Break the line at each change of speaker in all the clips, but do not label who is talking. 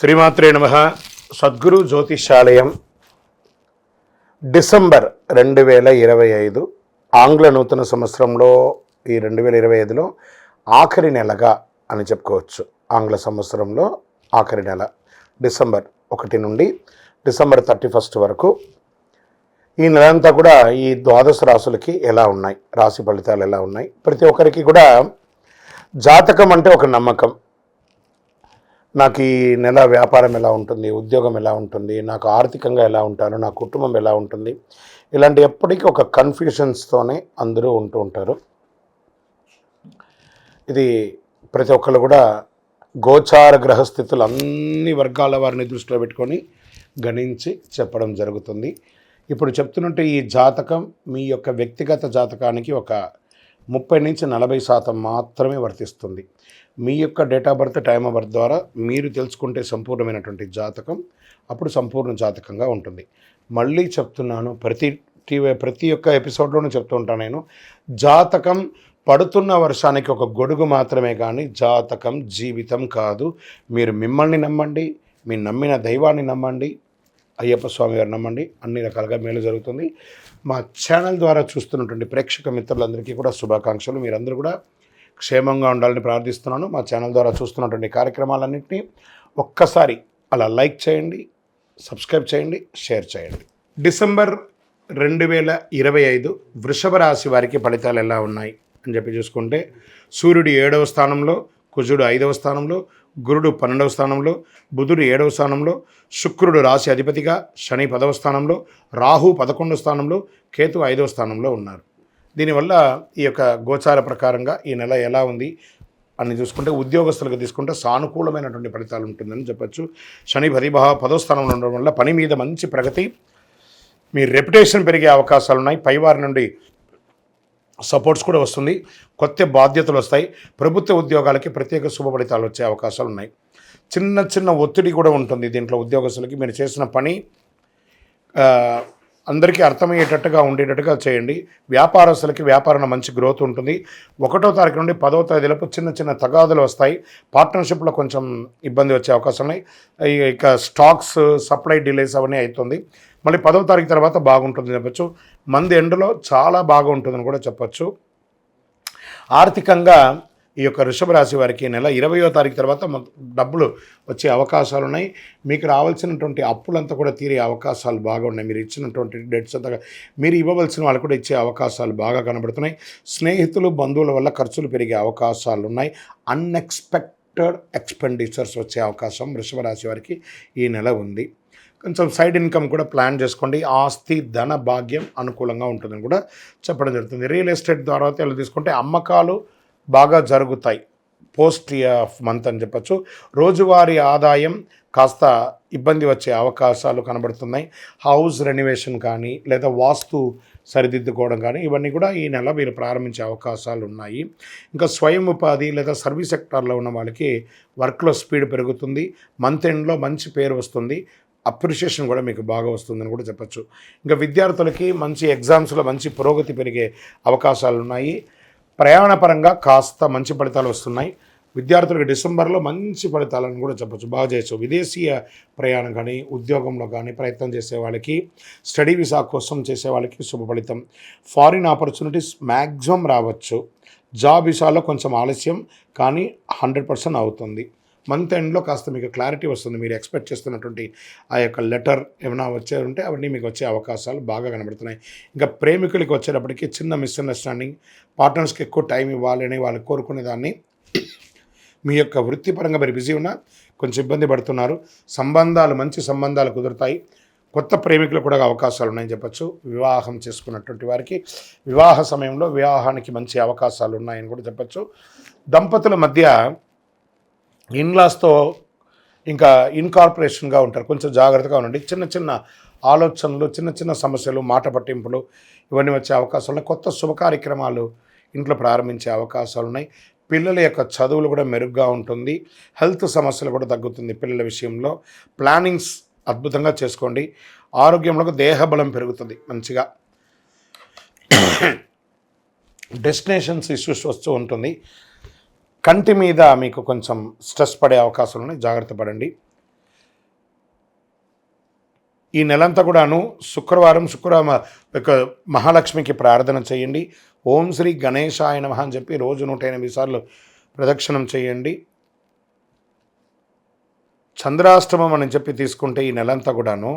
శ్రీమాత్రే నమః. సద్గురు జ్యోతిషాలయం డిసెంబర్ 2025 ఆంగ్ల నూతన సంవత్సరంలో ఈ 2025లో ఆఖరి నెలగా అని చెప్పుకోవచ్చు. ఆంగ్ల సంవత్సరంలో ఆఖరి నెల డిసెంబర్ 1 నుండి డిసెంబర్ 31 వరకు ఈ నెలంతా కూడా ఈ ద్వాదశ రాశులకి ఎలా ఉన్నాయి, రాశి ఫలితాలు ఎలా ఉన్నాయి, ప్రతి ఒక్కరికి కూడా జాతకం అంటే ఒక నమ్మకం. నాకు ఈ నెల వ్యాపారం ఎలా ఉంటుంది, ఉద్యోగం ఎలా ఉంటుంది, నాకు ఆర్థికంగా ఎలా ఉంటాను, నా కుటుంబం ఎలా ఉంటుంది, ఇలాంటి ఎప్పటికీ ఒక కన్ఫ్యూషన్స్తోనే అందరూ ఉంటూ ఉంటారు. ఇది ప్రతి ఒక్కరు కూడా గోచార గ్రహస్థితులు అన్ని వర్గాల వారిని దృష్టిలో పెట్టుకొని గణించి చెప్పడం జరుగుతుంది. ఇప్పుడు చెప్తున్నట్టు ఈ జాతకం మీ యొక్క వ్యక్తిగత జాతకానికి ఒక 30 నుంచి 40% మాత్రమే వర్తిస్తుంది. మీ యొక్క date of birth, time of birth ద్వారా మీరు తెలుసుకుంటే సంపూర్ణమైనటువంటి జాతకం అప్పుడు సంపూర్ణ జాతకంగా ఉంటుంది. మళ్ళీ చెప్తున్నాను, ప్రతి ఒక్క ఎపిసోడ్లోనూ చెప్తూ ఉంటాను నేను, జాతకం పడుతున్న వర్షానికి ఒక గొడుగు మాత్రమే కానీ జాతకం జీవితం కాదు. మీరు మిమ్మల్ని నమ్మండి, మీ నమ్మిన దైవాన్ని నమ్మండి, అయ్యప్ప స్వామి గారు నమ్మండి, అన్ని రకాలుగా మేలు జరుగుతుంది. మా ఛానల్ ద్వారా చూస్తున్నటువంటి ప్రేక్షక మిత్రులందరికీ కూడా శుభాకాంక్షలు. మీరందరూ కూడా క్షేమంగా ఉండాలని ప్రార్థిస్తున్నాను. మా ఛానల్ ద్వారా చూస్తున్నటువంటి కార్యక్రమాలన్నింటినీ ఒక్కసారి అలా లైక్ చేయండి, సబ్స్క్రైబ్ చేయండి, షేర్ చేయండి. డిసెంబర్ 2025 వృషభ రాశి వారికి ఫలితాలు ఎలా ఉన్నాయి అని చెప్పి చూసుకుంటే, సూర్యుడు 7వ స్థానంలో, కుజుడు 5వ స్థానంలో, గురుడు 12వ స్థానంలో, బుధుడు 7వ స్థానంలో, శుక్రుడు రాశి అధిపతిగా, శని 10వ స్థానంలో, రాహు 11వ స్థానంలో, కేతు 5వ స్థానంలో ఉన్నారు. దీనివల్ల ఈ యొక్క గోచార ప్రకారంగా ఈ నెల ఎలా ఉంది అని చూసుకుంటే, ఉద్యోగస్తులకు తీసుకుంటే సానుకూలమైనటువంటి ఫలితాలు ఉంటుందని చెప్పచ్చు. శని 10వ స్థానంలో ఉండడం వల్ల పని మీద మంచి ప్రగతి, మీ రెప్యుటేషన్ పెరిగే అవకాశాలు ఉన్నాయి. పైవారి నుండి సపోర్ట్స్ కూడా వస్తుంది, కొత్త బాధ్యతలు వస్తాయి. ప్రభుత్వ ఉద్యోగాలకి ప్రత్యేక శుభ ఫలితాలు వచ్చే అవకాశాలు ఉన్నాయి. చిన్న ఒత్తిడి కూడా ఉంటుంది దీంట్లో ఉద్యోగస్తులకి. మీరు చేసిన పని అందరికీ అర్థమయ్యేటట్టుగా ఉండేటట్టుగా చేయండి. వ్యాపారస్తులకి వ్యాపారంలో మంచి గ్రోత్ ఉంటుంది. 1వ తారీఖు నుండి 10వ తేదీలోపు చిన్న తగాదులు వస్తాయి. పార్ట్నర్షిప్లో కొంచెం ఇబ్బంది వచ్చే అవకాశం ఉన్నాయి. ఇక స్టాక్స్ సప్లై డిలేస్ అవన్నీ అవుతుంది. మళ్ళీ 10వ తారీఖు తర్వాత బాగుంటుందని చెప్పచ్చు. మంది ఎండ్లో చాలా బాగుంటుందని కూడా చెప్పచ్చు. ఆర్థికంగా ఈ యొక్క వృషభ రాశి వారికి నెల 20వ తారీఖు తర్వాత డబ్బులు వచ్చే అవకాశాలు ఉన్నాయి. మీకు రావాల్సినటువంటి అప్పులంతా కూడా తీరే అవకాశాలు బాగా ఉన్నాయి. మీరు ఇచ్చినటువంటి డెట్స్ అంతా మీరు ఇవ్వవలసిన వాళ్ళు కూడా ఇచ్చే అవకాశాలు బాగా కనబడుతున్నాయి. స్నేహితులు, బంధువుల వల్ల ఖర్చులు పెరిగే అవకాశాలు ఉన్నాయి. అన్ఎక్స్పెక్టెడ్ ఎక్స్పెండిచర్స్ వచ్చే అవకాశం వృషభ రాశి వారికి ఈ నెల ఉంది. కొంచెం సైడ్ ఇన్కమ్ కూడా ప్లాన్ చేసుకోండి. ఆస్తి, ధన భాగ్యం అనుకూలంగా ఉంటుందని కూడా చెప్పడం జరుగుతుంది. రియల్ ఎస్టేట్ ద్వారా ఇలా తీసుకుంటే అమ్మకాలు బాగా జరుగుతాయి. పోస్ట్ ఆఫ్ మంత్ అని చెప్పచ్చు. రోజువారీ ఆదాయం కాస్త ఇబ్బంది వచ్చే అవకాశాలు కనబడుతున్నాయి. హౌస్ రెనోవేషన్ కానీ లేదా వాస్తు సరిదిద్దుకోవడం కానీ ఇవన్నీ కూడా ఈ నెల మీరు ప్రారంభించే అవకాశాలు ఉన్నాయి. ఇంకా స్వయం ఉపాధి లేదా సర్వీస్ సెక్టార్లో ఉన్న వాళ్ళకి వర్క్లో స్పీడ్ పెరుగుతుంది. మంత్ ఎండ్లో మంచి పేరు వస్తుంది. అప్రిషియేషన్ కూడా మీకు బాగా వస్తుందని కూడా చెప్పచ్చు. ఇంకా విద్యార్థులకి మంచి ఎగ్జామ్స్లో మంచి పురోగతి పెరిగే అవకాశాలు ఉన్నాయి. ప్రయాణపరంగా కాస్త మంచి ఫలితాలు వస్తున్నాయి. విద్యార్థులకు డిసెంబర్లో మంచి ఫలితాలను కూడా చెప్పచ్చు, బాగా చేయొచ్చు. విదేశీయ ప్రయాణం కానీ, ఉద్యోగంలో కానీ ప్రయత్నం చేసే వాళ్ళకి, స్టడీ వీసా కోసం చేసే వాళ్ళకి శుభ ఫలితం. ఫారిన్ ఆపర్చునిటీస్ మ్యాక్సిమం రావచ్చు. జాబ్ వీసాలో కొంచెం ఆలస్యం కానీ 100% అవుతుంది. మంత్ ఎండ్లో కాస్త మీకు క్లారిటీ వస్తుంది. మీరు ఎక్స్పెక్ట్ చేస్తున్నటువంటి ఆ యొక్క లెటర్ ఏమైనా వచ్చారంటే అవన్నీ మీకు వచ్చే అవకాశాలు బాగా కనబడుతున్నాయి. ఇంకా ప్రేమికులకి వచ్చేటప్పటికి చిన్న మిస్అండర్స్టాండింగ్, పార్ట్నర్స్కి ఎక్కువ టైం ఇవ్వాలని వాళ్ళు కోరుకునే దాన్ని మీ యొక్క వృత్తిపరంగా మీరు బిజీ ఉన్నా కొంచెం ఇబ్బంది పడుతున్నారు. మంచి సంబంధాలు కుదురుతాయి. కొత్త ప్రేమికులు కూడా అవకాశాలు ఉన్నాయని చెప్పచ్చు. వివాహం చేసుకున్నటువంటి వారికి వివాహ సమయంలో వివాహానికి మంచి అవకాశాలు ఉన్నాయని కూడా చెప్పచ్చు. దంపతుల మధ్య ఇన్లాస్తో ఇంకా ఇన్కార్పొరేషన్గా ఉంటారు. కొంచెం జాగ్రత్తగా ఉండండి. చిన్న ఆలోచనలు, చిన్న సమస్యలు, మాట పట్టింపులు ఇవన్నీ వచ్చే అవకాశాలు ఉన్నాయి. కొత్త శుభ కార్యక్రమాలు ఇంట్లో ప్రారంభించే అవకాశాలు ఉన్నాయి. పిల్లల యొక్క చదువులు కూడా మెరుగ్గా ఉంటుంది. హెల్త్ సమస్యలు కూడా తగ్గుతుంది. పిల్లల విషయంలో ప్లానింగ్స్ అద్భుతంగా చేసుకోండి. ఆరోగ్యంలో దేహబలం పెరుగుతుంది మంచిగా. డెస్టినేషన్స్ ఇష్యూస్ వస్తూ ఉంటుంది. కంటి మీద మీకు కొంచెం స్ట్రెస్ పడే అవకాశాలు ఉన్నాయి, జాగ్రత్త పడండి. ఈ నెలంతా కూడాను శుక్రవారం యొక్క మహాలక్ష్మికి ప్రార్థన చేయండి. ఓం శ్రీ గణేశాయ నమః అని చెప్పి రోజు 108 సార్లు ప్రదక్షిణం చేయండి. చంద్రాష్టమం అని చెప్పి తీసుకుంటే ఈ నెలంతా కూడాను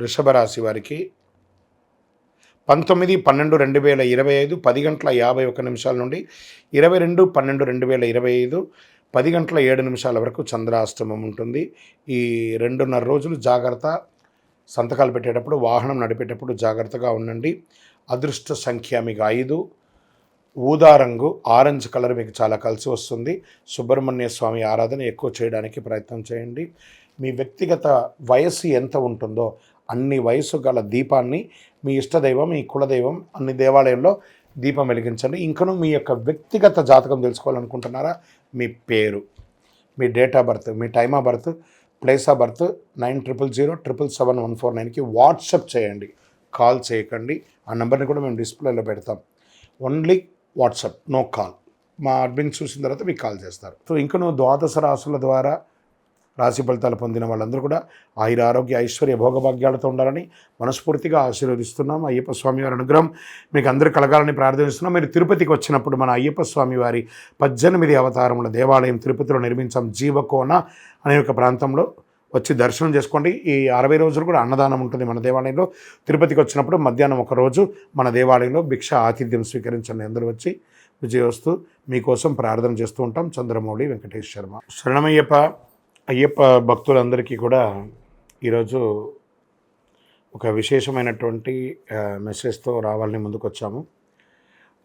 వృషభ రాశి వారికి 19/12/2025 10:51 నుండి 22/12/2025 10:07 వరకు చంద్రాష్టమం ఉంటుంది. ఈ 2.5 రోజులు జాగ్రత్త. సంతకాలు పెట్టేటప్పుడు, వాహనం నడిపేటప్పుడు జాగ్రత్తగా ఉండండి. అదృష్ట సంఖ్య మీకు 5. ఊదా రంగు, ఆరెంజ్ కలర్ మీకు చాలా కలిసి వస్తుంది. సుబ్రహ్మణ్య స్వామి ఆరాధన ఎక్కువ చేయడానికి ప్రయత్నం చేయండి. మీ వ్యక్తిగత వయస్సు ఎంత ఉంటుందో అన్ని వయసు గల దీపాన్ని మీ ఇష్టదైవం, మీ కులదైవం అన్ని దేవాలయంలో దీపం వెలిగించండి. ఇంకను మీ యొక్క వ్యక్తిగత జాతకం తెలుసుకోవాలనుకుంటున్నారా? మీ పేరు, మీ డేట్ ఆఫ్ బర్త్, మీ time of birth, place of birth 900007777149కి వాట్సాప్ చేయండి. కాల్ చేయకండి. ఆ నెంబర్ని కూడా మేము డిస్ప్లేలో పెడతాం. Only WhatsApp, no call. మా అడ్మిన్ చూసిన తర్వాత మీకు కాల్ చేస్తారు. సో ఇంకను ద్వాదశ రాశుల ద్వారా రాశి ఫలితాలు పొందిన వాళ్ళందరూ కూడా ఆయుర ఆరోగ్య ఐశ్వర్య భోగభాగ్యాలతో ఉండాలని మనస్ఫూర్తిగా ఆశీర్వదిస్తున్నాం. అయ్యప్ప స్వామి వారి అనుగ్రహం మీకు అందరూ కలగాలని ప్రార్థిస్తున్నాం. మీరు తిరుపతికి వచ్చినప్పుడు మన అయ్యప్ప స్వామి వారి 18 అవతారముల దేవాలయం తిరుపతిలో నిర్మించాం. జీవకోన అనే ఒక ప్రాంతంలో వచ్చి దర్శనం చేసుకోండి. ఈ 60 రోజులు కూడా అన్నదానం ఉంటుంది మన దేవాలయంలో. తిరుపతికి వచ్చినప్పుడు మధ్యాహ్నం ఒక రోజు మన దేవాలయంలో భిక్ష ఆతిథ్యం స్వీకరించండి. అందరూ వచ్చి విజయోస్తు మీకోసం ప్రార్థన చేస్తూ ఉంటాం. చంద్రమౌళి వెంకటేష్ శర్మ. శరణమయ్యప్ప. అయ్యప్ప భక్తులందరికీ కూడా ఈరోజు ఒక విశేషమైనటువంటి మెసేజ్తో రావాలని ముందుకు వచ్చాము.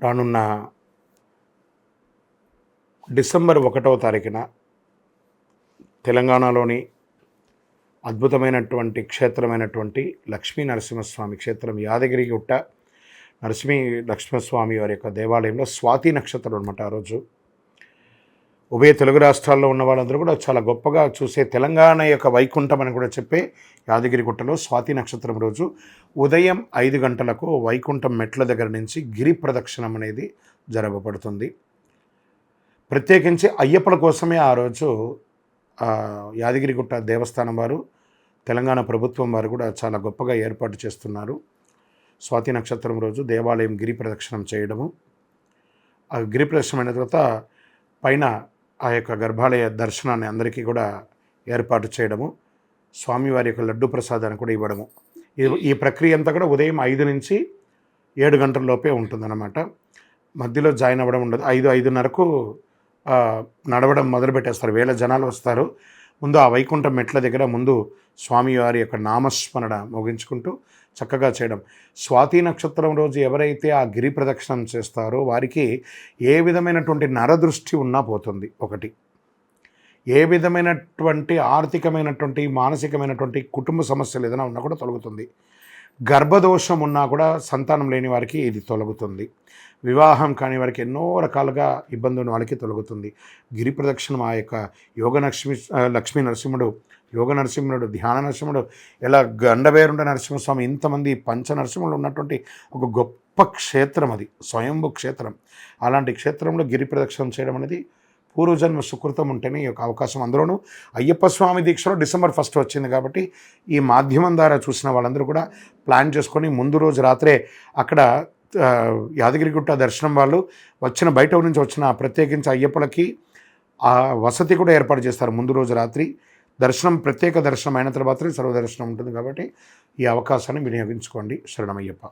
రానున్న డిసెంబర్ 1వ తారీఖున తెలంగాణలోని అద్భుతమైనటువంటి క్షేత్రమైనటువంటి లక్ష్మీ నరసింహస్వామి క్షేత్రం యాదగిరిగుట్ట నరసింహస్వామి వారి యొక్క దేవాలయంలో స్వాతి నక్షత్రం అనమాట. ఆ రోజు ఉభయ తెలుగు రాష్ట్రాల్లో ఉన్న వాళ్ళందరూ కూడా చాలా గొప్పగా చూసే తెలంగాణ యొక్క వైకుంఠం అని కూడా చెప్పే యాదగిరిగుట్టలో స్వాతి నక్షత్రం రోజు ఉదయం 5 గంటలకు వైకుంఠం మెట్ల దగ్గర నుంచి గిరి ప్రదక్షిణం అనేది జరగబడుతుంది. ప్రత్యేకించి అయ్యప్పల కోసమే ఆ రోజు యాదగిరిగుట్ట దేవస్థానం వారు, తెలంగాణ ప్రభుత్వం వారు కూడా చాలా గొప్పగా ఏర్పాటు చేస్తున్నారు. స్వాతి నక్షత్రం రోజు దేవాలయం గిరి ప్రదక్షిణం చేయడము, ఆ గిరి ప్రదక్షిణం అయిన తర్వాత పైన ఆ యొక్క గర్భాలయ దర్శనాన్ని అందరికీ కూడా ఏర్పాటు చేయడము, స్వామివారి యొక్క లడ్డు ప్రసాదాన్ని కూడా ఇవ్వడము. ఈ ప్రక్రియ అంతా కూడా ఉదయం 5 నుంచి 7 గంటల లోపే ఉంటుందన్నమాట. మధ్యలో జాయిన్ అవ్వడం ఉండదు. 5-5:30కు నడవడం మొదలుపెట్టేస్తారు. వేల జనాలు వస్తారు. ముందు ఆ వైకుంఠం మెట్ల దగ్గర ముందు స్వామివారి యొక్క నామస్మరణ ముగించుకుంటూ చక్కగా చేయడం. స్వాతి నక్షత్రం రోజు ఎవరైతే ఆ గిరి ప్రదక్షిణం చేస్తారో వారికి ఏ విధమైనటువంటి నరదృష్టి ఉన్నా పోతుంది. ఒకటి, ఏ విధమైనటువంటి ఆర్థికమైనటువంటి మానసికమైనటువంటి కుటుంబ సమస్యలు ఏదైనా ఉన్నా కూడా తొలగుతుంది. గర్భదోషం ఉన్నా కూడా సంతానం లేని వారికి ఇది తొలగుతుంది. వివాహం కాని వారికి ఎన్నో రకాలుగా ఇబ్బందులు వాళ్ళకి తొలగుతుంది. గిరి ప్రదక్షిణం ఆ యొక్క లక్ష్మీ నరసింహుడు, యోగ నరసింహుడు, ధ్యాన నరసింహుడు, ఇలా గండబేరుండ నరసింహస్వామి, ఇంతమంది పంచ నరసింహులు ఉన్నటువంటి ఒక గొప్ప క్షేత్రం అది, స్వయంభూ క్షేత్రం. అలాంటి క్షేత్రంలో గిరి ప్రదక్షిణం చేయడం అనేది పూర్వజన్మ సుకృతం ఉంటేనే ఈ యొక్క అవకాశం. అందులోనూ అయ్యప్ప స్వామి దీక్షలో డిసెంబర్ 1 వచ్చింది కాబట్టి ఈ మాధ్యమం ద్వారా చూసిన వాళ్ళందరూ కూడా ప్లాన్ చేసుకొని ముందు రోజు రాత్రే అక్కడ యాదగిరిగుట్ట దర్శనం వాళ్ళు బయట నుంచి వచ్చిన ప్రత్యేకించి అయ్యప్పలకి ఆ వసతి కూడా ఏర్పాటు చేస్తారు. ముందు రోజు రాత్రి దర్శనం, ప్రత్యేక దర్శనం అయిన తర్వాత సర్వదర్శనం ఉంటుంది కాబట్టి ఈ అవకాశాన్ని వినియోగించుకోండి. శరణమయ్యప్ప.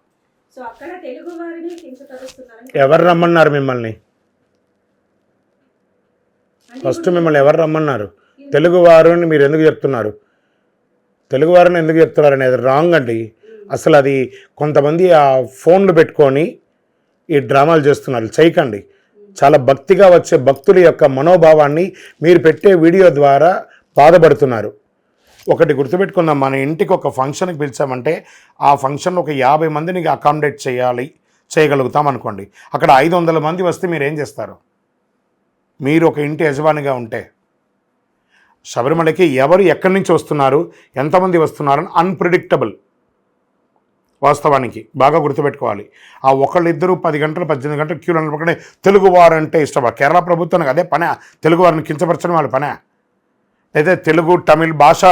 ఎవరు రమ్మన్నారు మిమ్మల్ని? ఫస్ట్ మిమ్మల్ని ఎవరు రమ్మన్నారు? తెలుగువారిని మీరు ఎందుకు చెప్తున్నారు? తెలుగువారిని ఎందుకు చెప్తున్నారు అనేది రాంగ్ అండి. అసలు అది కొంతమంది ఆ ఫోన్లు పెట్టుకొని ఈ డ్రామాలు చేస్తున్నారు. చేయకండి. చాలా భక్తిగా వచ్చే భక్తుల యొక్క మనోభావాన్ని మీరు పెట్టే వీడియో ద్వారా బాధపడుతున్నారు. ఒకటి గుర్తుపెట్టుకుందాం, మన ఇంటికి ఒక ఫంక్షన్కి పిలిచామంటే ఆ ఫంక్షన్లో ఒక 50 మందిని అకామిడేట్ చేయగలుగుతాం అనుకోండి. అక్కడ 500 మంది వస్తే మీరు ఏం చేస్తారు? మీరు ఒక ఇంటి యజమానిగా ఉంటే శబరిమలకి ఎవరు ఎక్కడి నుంచి వస్తున్నారు, ఎంతమంది వస్తున్నారని అన్ప్రిడిక్టబుల్. వాస్తవానికి బాగా గుర్తుపెట్టుకోవాలి. ఆ ఒకళ్ళిద్దరూ 10 గంటలు 18 గంటలు క్యూలో నిలబడి తెలుగువారు అంటే ఇష్టపడ. కేరళ ప్రభుత్వానికి అదే పనే, తెలుగువారిని కించపరచడం వాళ్ళ పనే. అయితే తెలుగు తమిళ్ భాష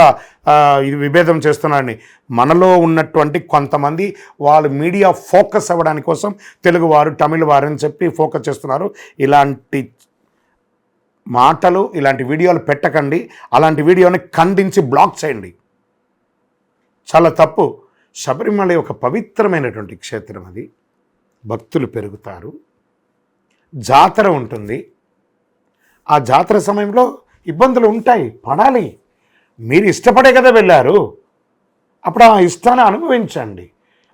ఇది విభేదం చేస్తున్నారని, మనలో ఉన్నటువంటి కొంతమంది వాళ్ళు మీడియా ఫోకస్ అవ్వడానికి కోసం తెలుగు వారు తమిళ్ వారు అని చెప్పి ఫోకస్ చేస్తున్నారు. ఇలాంటి మాటలు ఇలాంటి వీడియోలు పెట్టకండి. అలాంటి వీడియోని ఖండించి బ్లాక్ చేయండి. చాలా తప్పు. శబరిమల ఒక పవిత్రమైనటువంటి క్షేత్రం, అది భక్తులు పెరుగుతారు, జాతర ఉంటుంది. ఆ జాతర సమయంలో ఇబ్బందులు ఉంటాయి, పడాలి. మీరు ఇష్టపడే కదా వెళ్ళారు, అప్పుడు ఆ ఇష్టాన్ని అనుభవించండి.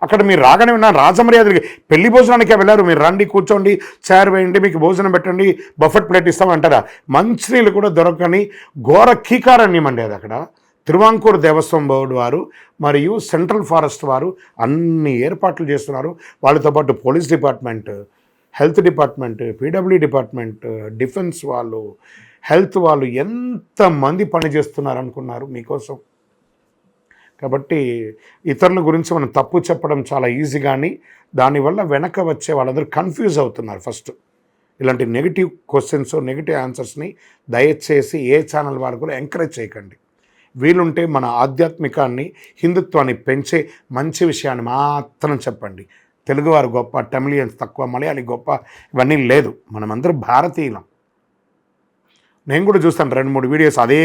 అక్కడ మీరు రాగానే ఉన్న రాజమర్యాదకి పెళ్లి భోజనానికే వెళ్ళారు, మీరు రండి కూర్చోండి, చైర్ వేయండి, మీకు భోజనం పెట్టండి, బఫెట్ ప్లేట్ ఇస్తామంటారా? మంచినీళ్ళు కూడా దొరకని ఘోర కీకారణ్యం అండి అది. అక్కడ తిరువాంకూరు దేవస్వం బోర్డు వారు మరియు సెంట్రల్ ఫారెస్ట్ వారు అన్ని ఏర్పాట్లు చేస్తున్నారు. వాళ్ళతో పాటు police department, health department, PW department, defence వాళ్ళు, హెల్త్ వాళ్ళు ఎంతమంది పనిచేస్తున్నారు అనుకున్నారు మీకోసం. కాబట్టి ఇతరుల గురించి మనం తప్పు చెప్పడం చాలా ఈజీ, కానీ దానివల్ల వెనక వచ్చే వాళ్ళందరూ కన్ఫ్యూజ్ అవుతున్నారు. ఫస్ట్ ఇలాంటి నెగిటివ్ క్వశ్చన్స్, నెగిటివ్ ఆన్సర్స్ని దయచేసి ఏ ఛానల్ వాళ్ళు కూడా ఎంకరేజ్ చేయకండి. వీలుంటే మన ఆధ్యాత్మికాన్ని, హిందుత్వాన్ని పెంచే మంచి విషయాన్ని మాత్రం చెప్పండి. తెలుగువారు గొప్ప, తమిళియన్స్ తక్కువ, మలయాళీ గొప్ప, ఇవన్నీ లేదు. మనమందరం భారతీయులం. నేను కూడా చూస్తాను 2-3 వీడియోస్ అదే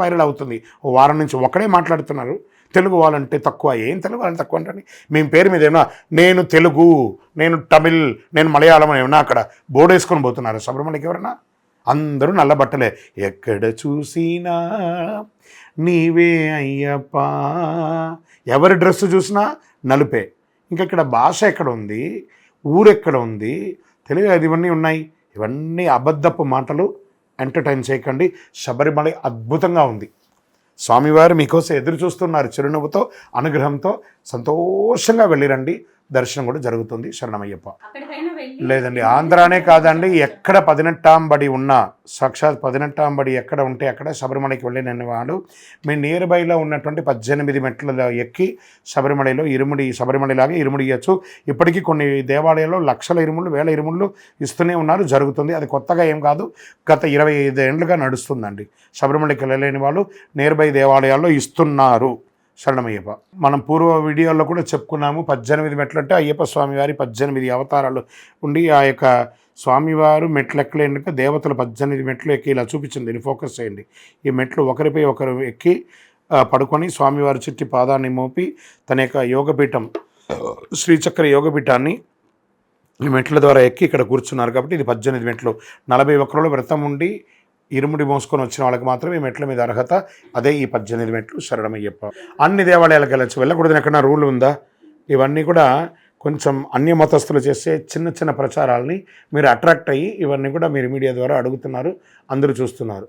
వైరల్ అవుతుంది. ఓ వారం నుంచి ఒకడే మాట్లాడుతున్నారు, తెలుగు వాళ్ళంటే తక్కువ. ఏం తెలుగు వాళ్ళని తక్కువ అంటే మేము పేరు మీద ఏమన్నా నేను తెలుగు, నేను తమిళ్, నేను మలయాళం ఏమన్నా అక్కడ బోర్డు వేసుకొని పోతున్నారు శబరిమలకి ఎవరన్నా? అందరూ నల్ల బట్టలే. ఎక్కడ చూసినా నీవే అయ్యప్ప, ఎవరి డ్రెస్సు చూసినా నలుపే. ఇంకా ఇక్కడ భాష ఎక్కడ ఉంది, ఊరెక్కడ ఉంది, తెలుగు అది ఇవన్నీ ఉన్నాయి. ఇవన్నీ అబద్ధపు మాటలు. ఎంటర్టైన్ చేయకండి. శబరిమల అద్భుతంగా ఉంది. స్వామివారు మీకోసం ఎదురు చూస్తున్నారు చిరునవ్వుతో, అనుగ్రహంతో. సంతోషంగా వెళ్ళిరండి, దర్శనం కూడా జరుగుతుంది. శరణమయ్యప్ప. లేదండి, ఆంధ్రానే కాదండి, ఎక్కడ 18వ బడి ఉన్నా, సాక్షాత్ 18వ బడి ఎక్కడ ఉంటే అక్కడ శబరిమలకి వెళ్ళిన వాడు మీ నియర్ బైలో ఉన్నటువంటి 18 మెట్ల ఎక్కి శబరిమలలో శబరిమలలాగా ఇరుముడి ఇవ్వచ్చు. ఇప్పటికీ కొన్ని దేవాలయాల్లో లక్షల ఇరుముళ్ళు, వేల ఇరుముళ్ళు ఇస్తూనే ఉన్నారు, జరుగుతుంది. అది కొత్తగా ఏం కాదు, గత 25 ఏళ్ళుగా నడుస్తుందండి. శబరిమలకి వెళ్ళలేని వాళ్ళు నియర్ బై దేవాలయాల్లో ఇస్తున్నారు. శరణమయ్యప్ప. మనం పూర్వ వీడియోల్లో కూడా చెప్పుకున్నాము, 18 మెట్లు అంటే అయ్యప్ప స్వామివారి 18 అవతారాలు ఉండి, ఆ యొక్క స్వామివారు మెట్లు ఎక్కలేక దేవతలు 18 మెట్లు ఎక్కి ఇలా చూపించింది. దీన్ని ఫోకస్ చేయండి. ఈ మెట్లు ఒకరిపై ఒకరు ఎక్కి పడుకొని స్వామివారి చుట్టి పాదాన్ని మోపి తన యొక్క యోగపీఠం, శ్రీచక్ర యోగపీఠాన్ని ఈ మెట్ల ద్వారా ఎక్కి ఇక్కడ కూర్చున్నారు. కాబట్టి ఇది 18 మెట్లు. 41 వ్రతం ఉండి ఇరుముడి మోసుకొని వచ్చిన వాళ్ళకి మాత్రమే ఈ మెట్ల మీద అర్హత. అదే ఈ 18 మెట్లు. శరణమయ్యప్ప. అన్ని దేవాలయాలకు వెళ్ళచ్చు, వెళ్ళకూడదని ఎక్కడన్నా రూల్ ఉందా? ఇవన్నీ కూడా కొంచెం అన్య మతస్థులు చేసే చిన్న చిన్న ప్రచారాలని మీరు అట్రాక్ట్ అయ్యి ఇవన్నీ కూడా మీరు మీడియా ద్వారా అడుగుతున్నారు, అందరూ చూస్తున్నారు.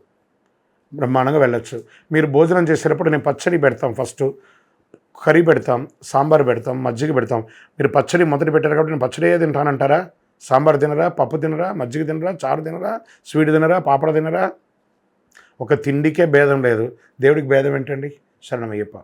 బ్రహ్మాండంగా వెళ్ళొచ్చు. మీరు భోజనం చేసేటప్పుడు నేను పచ్చడి పెడతాం, ఫస్ట్ కర్రీ పెడతాం, సాంబార్ పెడతాం, మజ్జిగ పెడతాం. మీరు పచ్చడి మొదటి పెట్టారు కాబట్టి నేను పచ్చడే తింటానంటారా? సాంబార్ తినరా, పప్పు తినరా, మజ్జిగ తినరా, చారు తినరా, స్వీట్ తినరా, పాపడ తినరా? ఒక తిండికే భేదం లేదు, దేవుడికి భేదం ఏంటండి? శరణమయ్యప్ప.